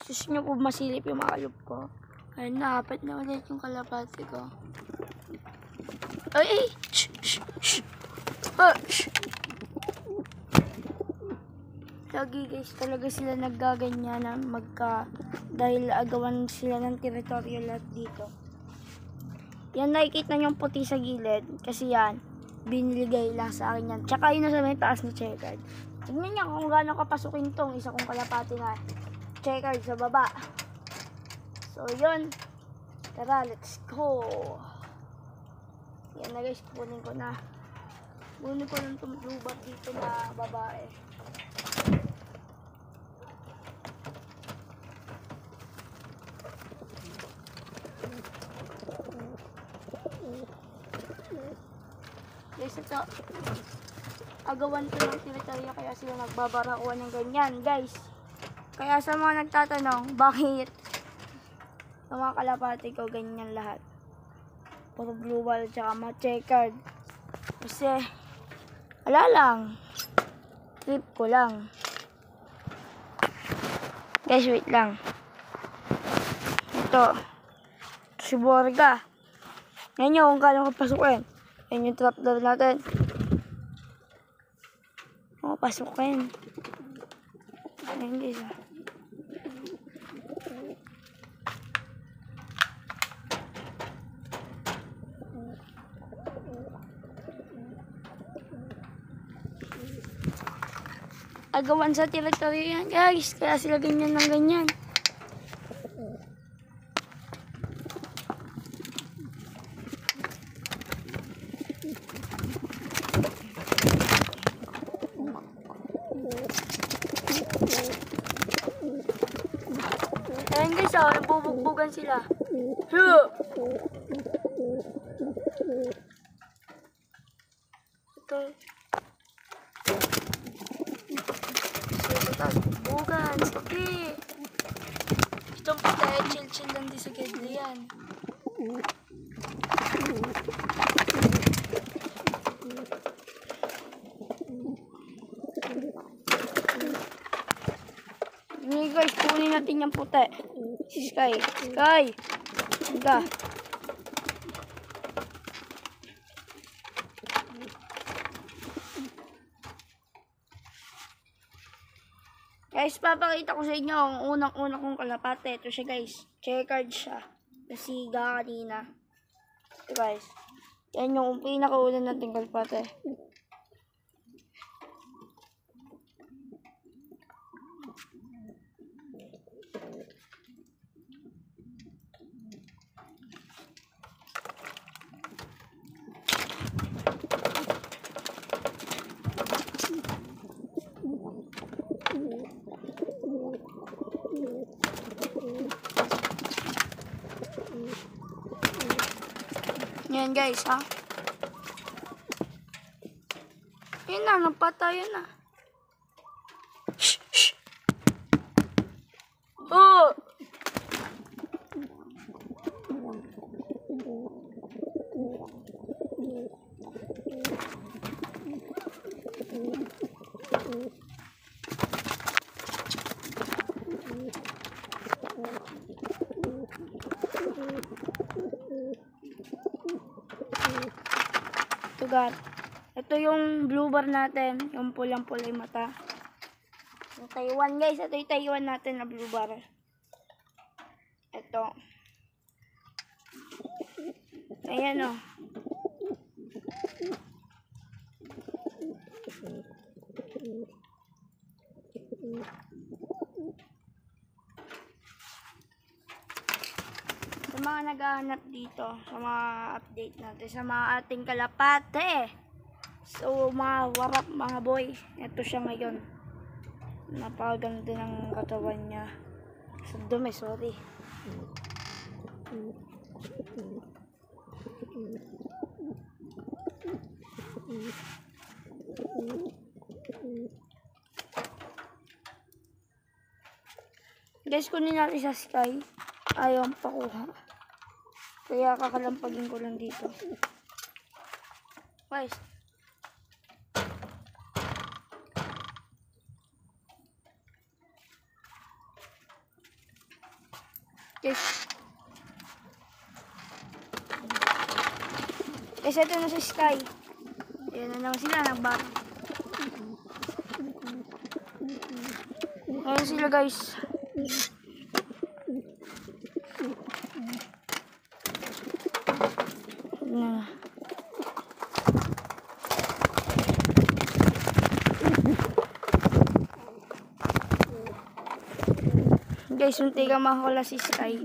Gusto nyo po masilip yung makalop ko. Ayun, nakapat na ulit yung kalapati ko. Ay! Shh! Shh! Shh! Oh! Shh! Lagi guys, talaga sila naggaganyan na dahil agawan sila ng teritoryo lahat dito. Yan, nakikita nyo yung puti sa gilid. Kasi yan, biniligay lang sa akin yan. Tsaka yun na sa may taas na checkered. Tignan nyo kung gaano kapasukin tong isa kong kalapati na checkered sa baba. So yun. Tara, let's go. Yan na guys, kunin ko na. Kunin ko ng tumubat dito na babae. Guys, ito, agawan ko ng teritoryo kaya sila nagbabarakuan ng ganyan, guys. Kaya sa mga nagtatanong, bakit sa mga kalapati ko ganyan lahat? Puro blue ball tsaka mga checkered. Kasi, wala lang. Trip ko lang. Guys, wait lang. Ito, si Borga. Ngayon yung kung kailan kapasukin. Yan yung trapdoor natin. O, pasukin. Ayan guys. Agawan sa teritoryo yan guys. Kaya sila ganyan ng ganyan. Ayan guys, nabubugbugan sila. Ito. Bugan, sige. Itong patay, chill-chill lang di sa gidli yan. Ini guys, kunin natin yung puti. Si Sky. Sky! Handa. Guys, papakita ko sa inyo ang unang-unang kong kalapate. Ito siya guys. Checkered siya. Nasiga kanina. Ito guys. Yan yung pinakauna nating kalapate. Yan guys, ha? Yan na, napatayan na. Shh, shh. Oh! Ito yung blue bar natin, yung pulang-pula yung mata. Yung Taiwan guys, ito yung Taiwan natin na blue bar. Ito. Ayan o. Sa mga naghahanap dito, sa mga update natin, sa mga ating kalapate. So, mga warap, mga boy, ito siya ngayon. Napakaganda ng katawan niya. Sa dumi, sorry. Guys, kunin natin sa Sky. Ayaw pakuha. Kaya kakalampagin ko lang dito. Guys. Guys. Guys, ito na si Sky. Ayan na naman sila, nagbak. Ayan sila guys. Na. Guys, munti ka makakula si Sky.